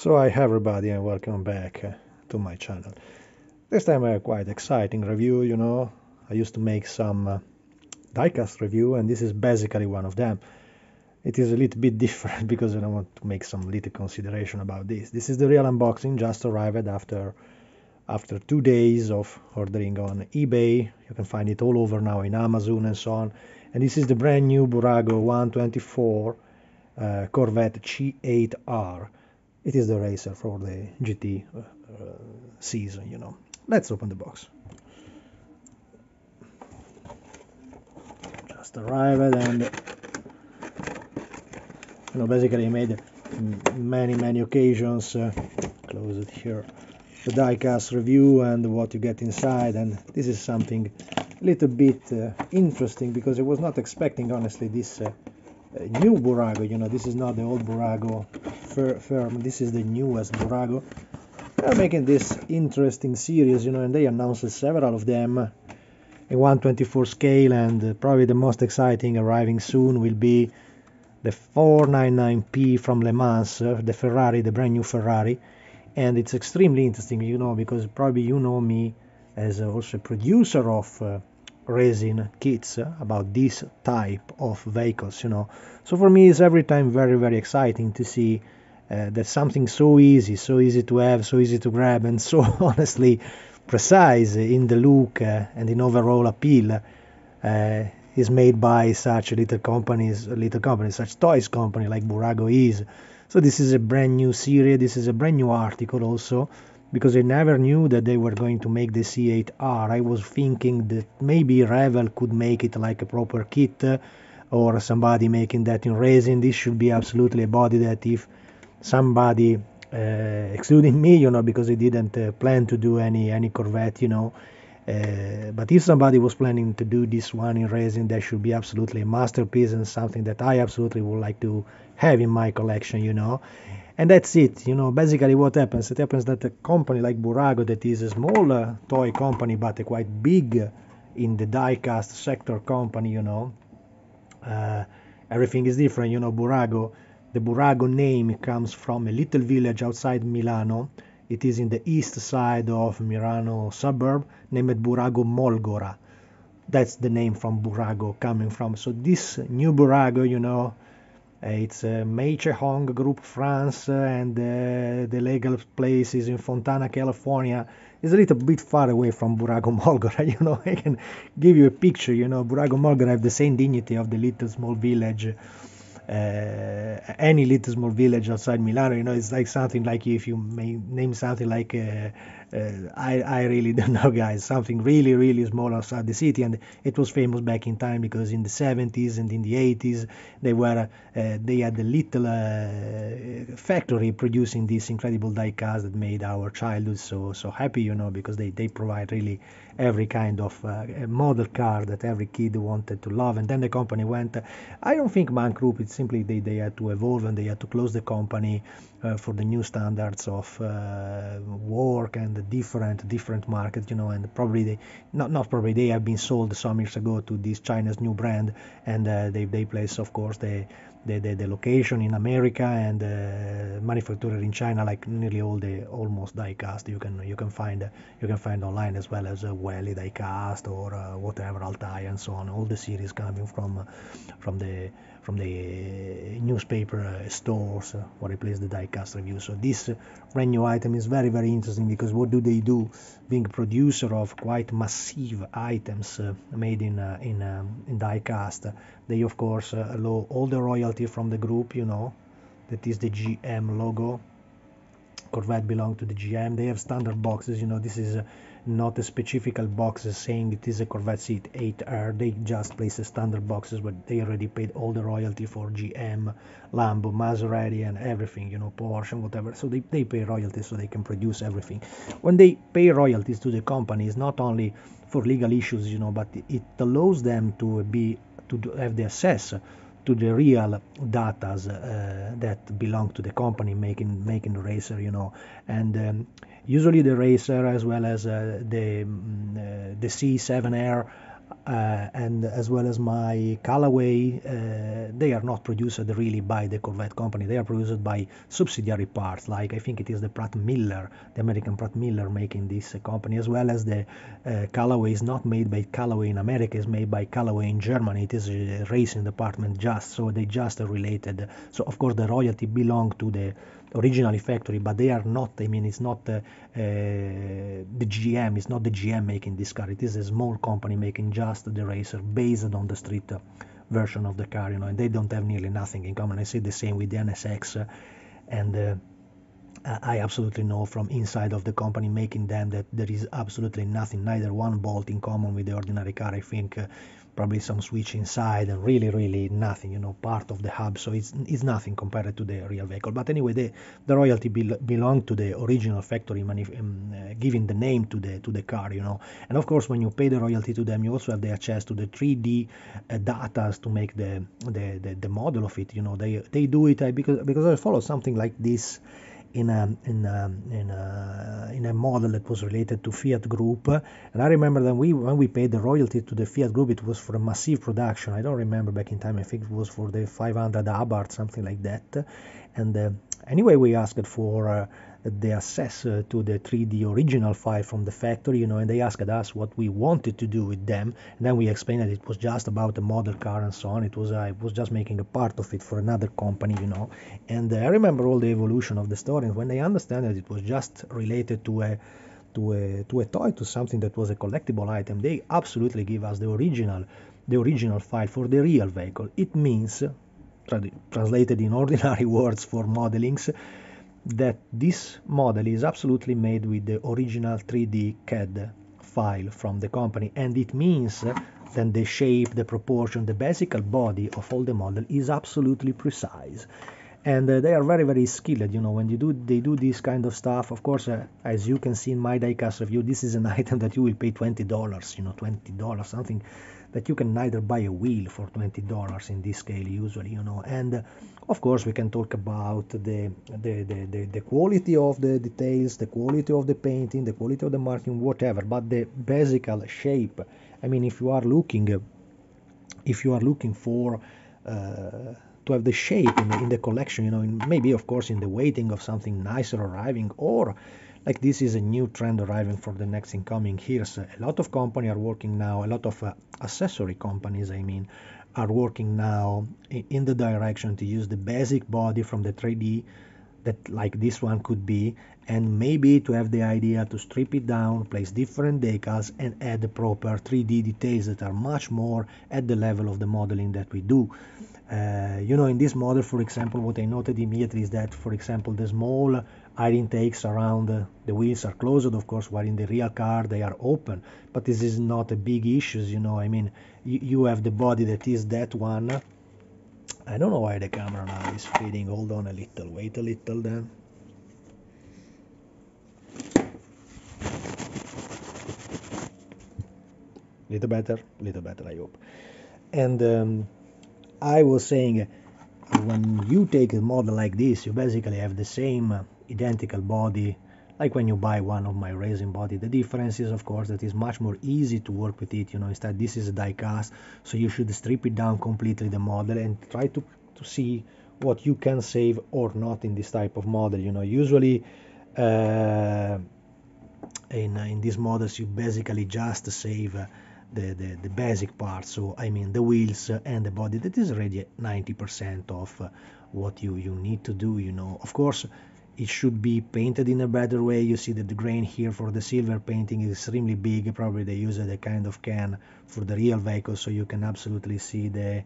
So hi everybody and welcome back to my channel. This time a quite exciting review. I used to make some die-cast review and this is basically one of them. It is a little bit different because I want to make some little consideration about this. This is the real unboxing, just arrived after 2 days of ordering on eBay. You can find it all over now in Amazon and so on. And this is the brand new Burago 124 Corvette C8R. It is the racer for the GT season. Let's open the box. Just arrived and basically I made many occasions. Close it here. The die-cast review and what you get inside, and this is something a little bit interesting because I was not expecting honestly this new Burago. This is not the old Burago firm, this is the newest Burago. They're making this interesting series, and they announced several of them in 124 scale, and probably the most exciting arriving soon will be the 499P from Le Mans, the Ferrari, the brand new Ferrari. And it's extremely interesting, because probably you know me as also a producer of resin kits about this type of vehicles. So for me it's every time very exciting to see that something so easy to have, so easy to grab, and so honestly precise in the look and in overall appeal is made by such little companies, such toys company like Burago is. So this is a brand new series, this is a brand new article also, because I never knew that they were going to make the C8R. I was thinking that maybe Revel could make it like a proper kit, or somebody making that in resin. This should be absolutely a body that if somebody, excluding me, because I didn't plan to do any Corvette, but if somebody was planning to do this one in resin, that should be absolutely a masterpiece and something that I absolutely would like to have in my collection, And that's it, basically what happens. It happens that a company like Burago, that is a small toy company, but a quite big in the die-cast sector company, everything is different, Burago. The Burago name comes from a little village outside Milano. It is in the east side of Milano suburb named Burago Molgora. That's the name from Burago coming from. So this new Burago, it's Meiche Hong Group France, and the legal place is in Fontana, California. It's a little bit far away from Burago Molgora, I can give you a picture, Burago Molgora have the same dignity of the little small village, any little small village outside Milano. It's like something like if you may name something like I really don't know, guys, something really small outside the city. And it was famous back in time because in the 70s and in the 80s they had a little factory producing this incredible die-cast that made our childhood so happy, because they provide really every kind of model car that every kid wanted to love. And then the company went, I don't think bankrupt. It's simply they had to evolve and they had to close the company for the new standards of work and the different market, and probably they have been sold some years ago to this China's new brand, and they place, of course, the location in America and manufacturer in China, like nearly almost die-cast you can find online, as well as Welly die-cast or whatever, Altai and so on, all the series coming from the newspaper stores where I place the die-cast review. So this brand new item is very interesting because what do they do? Being a producer of quite massive items made in die-cast, they of course allow all the royalty from the group, that is the GM logo. Corvette belong to the GM. They have standard boxes, this is not a specific box saying it is a Corvette C8R. They just place the standard boxes, but they already paid all the royalty for GM, Lambo, Maserati and everything, Porsche and whatever. So they pay royalties so they can produce everything. When they pay royalties to the company, it's not only for legal issues, but it allows them to have the access to the real data that belong to the company making the racer, and usually the racer, as well as the C7R, and as well as my Callaway, they are not produced really by the Corvette company. They are produced by subsidiary parts, like I think it is the Pratt Miller, the American Pratt Miller making this company, as well as the Callaway is not made by Callaway in America, it's made by Callaway in Germany. It is a racing department just, so they just are related. So of course the royalty belong to the originally factory, but they are not, I mean, it's not the GM, it's not the GM making this car, it is a small company making just the racer based on the street version of the car, you know, and they don't have nearly nothing in common. I see the same with the NSX, and I absolutely know from inside of the company making them that there is absolutely nothing, neither one bolt in common with the ordinary car. I think probably some switch inside and really nothing, you know, part of the hub, so it's nothing compared to the real vehicle. But anyway, the royalty belong to the original factory, giving the name to the car, you know. And of course when you pay the royalty to them, you also have the access to the 3D data to make the model of it, you know. They do it because I follow something like this in a model that was related to Fiat Group, and I remember that when we paid the royalty to the Fiat Group, it was for a massive production. I don't remember back in time. I think it was for the 500 Abarth, something like that. And anyway, we asked for the access to the 3D original file from the factory, you know, and they asked us what we wanted to do with them, and then we explained that it was just about the model car and so on. It was just making a part of it for another company, you know. And I remember all the evolution of the story, and when they understand that it was just related to a toy, to something that was a collectible item, they absolutely give us the original file for the real vehicle. It means, translated in ordinary words for modelings, that this model is absolutely made with the original 3D CAD file from the company, and it means then the shape, the proportion, the basic body of all the model is absolutely precise. And they are very skilled, you know, when they do this kind of stuff. Of course, as you can see in my die-cast review, this is an item that you will pay $20, you know, $20, something that you can neither buy a wheel for $20 in this scale usually, you know. And of course we can talk about the quality of the details, the quality of the painting, the quality of the marking, whatever, but the basic shape, I mean, if you are looking for to have the shape in the collection, you know, maybe of course in the waiting of something nicer arriving, or like this is a new trend arriving for the next incoming years. A lot of companies are working now, a lot of accessory companies, I mean, are working now in the direction to use the basic body from the 3D, that like this one could be, and maybe to have the idea to strip it down, place different decals, and add the proper 3D details that are much more at the level of the modeling that we do. You know, in this model, for example, what I noted immediately is that, for example, the small air intakes around the wheels are closed, of course, while in the real car they are open. But this is not a big issue, you know. I mean, you have the body that is that one. I don't know why the camera now is fading. Hold on a little, wait a little then. Little better, I hope. And I was saying, when you take a model like this, you basically have the same identical body like when you buy one of my racing body. The difference is, of course, that it's much more easy to work with it, you know. Instead, this is a die cast, so you should strip it down completely, the model, and try to see what you can save or not in this type of model, you know. Usually in these models you basically just save the basic parts, so I mean the wheels and the body. That is already 90% of what you need to do, you know. Of course, it should be painted in a better way. You see that the grain here for the silver painting is extremely big. Probably they use a kind of can for the real vehicle, so you can absolutely see the,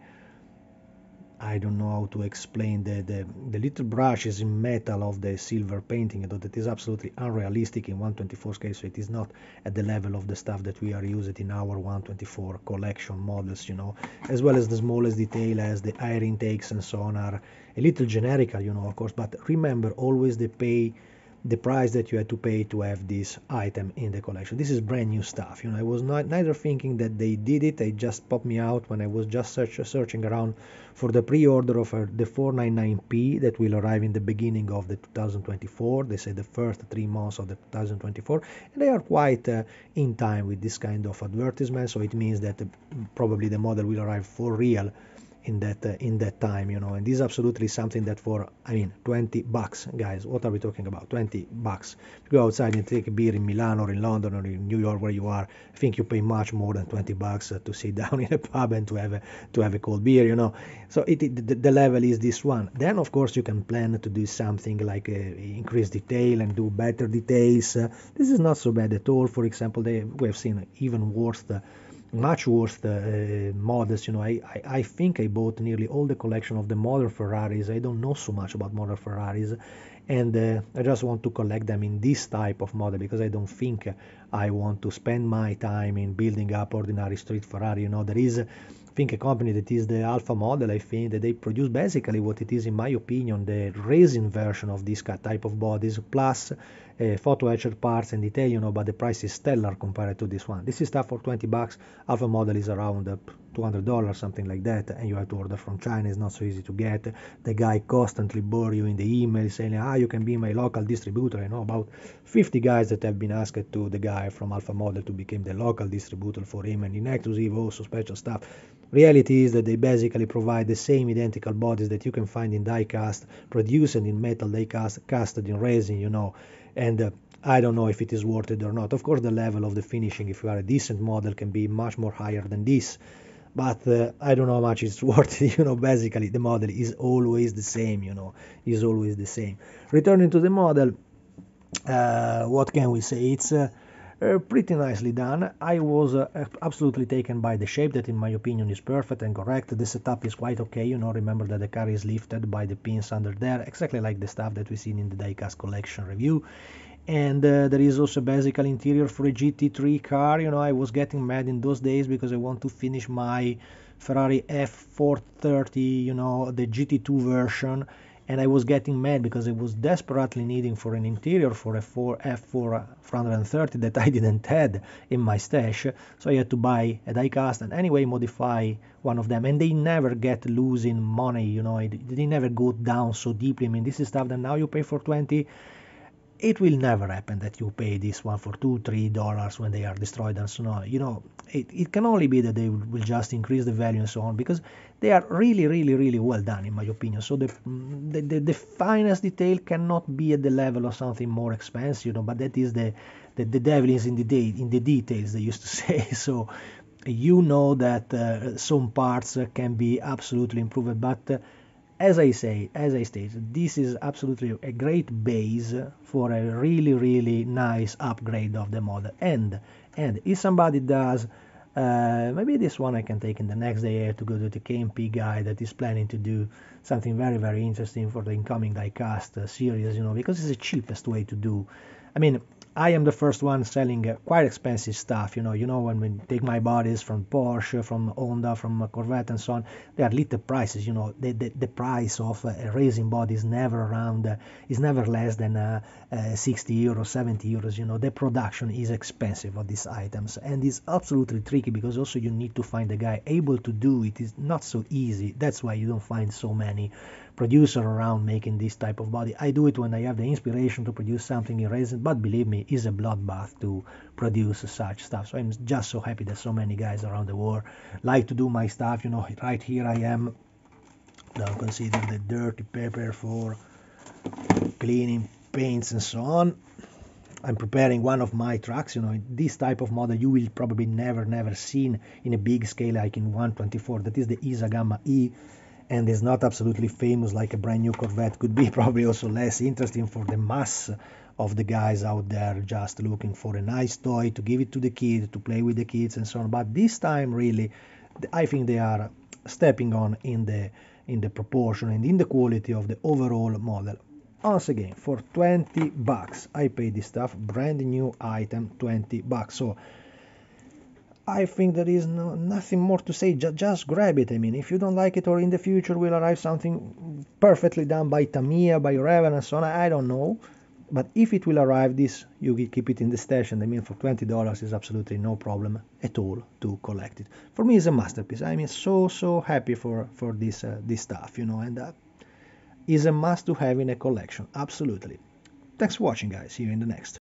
I don't know how to explain, the little brushes in metal of the silver painting, though that is absolutely unrealistic in 124 scale, so it is not at the level of the stuff that we are using in our 124 collection models, you know. As well as the smallest detail as the air intakes and so on are a little generical, you know, of course, but remember always the pay the price that you had to pay to have this item in the collection. This is brand new stuff. You know, I was neither thinking that they did it. They just popped me out when I was just searching around for the pre-order of the 499p that will arrive in the beginning of the 2024. They say the first 3 months of the 2024, and they are quite in time with this kind of advertisement. So it means that probably the model will arrive for real in that time, you know. And this is absolutely something that for, I mean, 20 bucks, guys, what are we talking about? 20 bucks. If you go outside and take a beer in Milan or in London or in New York, where you are, I think you pay much more than 20 bucks to sit down in a pub and to have a cold beer, you know. So the level is this one. Then of course you can plan to do something like increase detail and do better details. This is not so bad at all. For example, we have seen even worse, much worse models. You know, I think I bought nearly all the collection of the modern Ferraris. I don't know so much about modern Ferraris, and I just want to collect them in this type of model, because I don't think I want to spend my time in building up ordinary street Ferrari. You know, there is, I think, a company that is the Alpha model. I think that they produce basically what it is, in my opinion, the racing version of this type of bodies, plus photo etched parts and detail, you know, but the price is stellar compared to this one. This is stuff for 20 bucks. Alpha model is around $200, something like that, and you have to order from China. It's not so easy to get. The guy constantly bore you in the email saying, you can be my local distributor. I know about 50 guys that have been asked to the guy from Alpha model to become the local distributor for him, and in exclusive, also special stuff. Reality is that they basically provide the same identical bodies that you can find in die-cast, produced in metal die-cast, casted in resin, you know. And I don't know if it is worth it or not. Of course, the level of the finishing, if you are a decent model, can be much more higher than this. But I don't know how much it's worth it. You know, basically, the model is always the same, you know, is always the same. Returning to the model, what can we say? It's pretty nicely done. I was absolutely taken by the shape, that in my opinion is perfect and correct. The setup is quite okay, you know. Remember that the car is lifted by the pins under there, exactly like the stuff that we seen in the die-cast collection review. And there is also basic interior for a GT3 car. You know, I was getting mad in those days because I want to finish my Ferrari F430, you know, the GT2 version, and I was getting mad because I was desperately needing for an interior for a F430 that I didn't have in my stash. So I had to buy a die-cast and anyway modify one of them, and they never get losing money, you know. They never go down so deeply. I mean, this is stuff that now you pay for 20. It will never happen that you pay this one for $2-3 when they are destroyed and so on. You know, it can only be that they will just increase the value and so on, because they are really well done, in my opinion. So the finest detail cannot be at the level of something more expensive, you know, but that is the devil is in the details, they used to say. So you know that some parts can be absolutely improved, but as I stated, this is absolutely a great base for a really nice upgrade of the model. And if somebody does, maybe this one I can take in the next day to go to the KMP guy that is planning to do something very interesting for the incoming die-cast series, you know, because it's the cheapest way to do. I mean, I am the first one selling quite expensive stuff, you know, when we take my bodies from Porsche, from Honda, from Corvette and so on, they are little prices, you know. The price of a racing body is never less than 60 euros, 70 euros, you know. The production is expensive of these items, and it's absolutely tricky because also you need to find a guy able to do it. It's not so easy. That's why you don't find so many producer around making this type of body. I do it when I have the inspiration to produce something in resin, but believe me, it's a bloodbath to produce such stuff. So I'm just so happy that so many guys around the world like to do my stuff, you know. Right here I am now, consider the dirty paper for cleaning paints and so on. I'm preparing one of my trucks, you know. This type of model you will probably never seen in a big scale like in 124. That is the Isa Gamma E, and is not absolutely famous like a brand new Corvette could be. Probably also less interesting for the mass of the guys out there just looking for a nice toy to give it to the kid, to play with the kids and so on. But this time really I think they are stepping on in the proportion and in the quality of the overall model. Once again, for 20 bucks I paid this stuff, brand new item, 20 bucks. So I think there is nothing more to say. Just grab it. I mean, if you don't like it, or in the future will arrive something perfectly done by Tamiya, by Raven and so on, I don't know. But if it will arrive, this you will keep it in the stash, and I mean for $20 is absolutely no problem at all to collect it. For me, it's a masterpiece. I mean, so happy for this stuff, you know, and is a must to have in a collection. Absolutely. Thanks for watching, guys. See you in the next.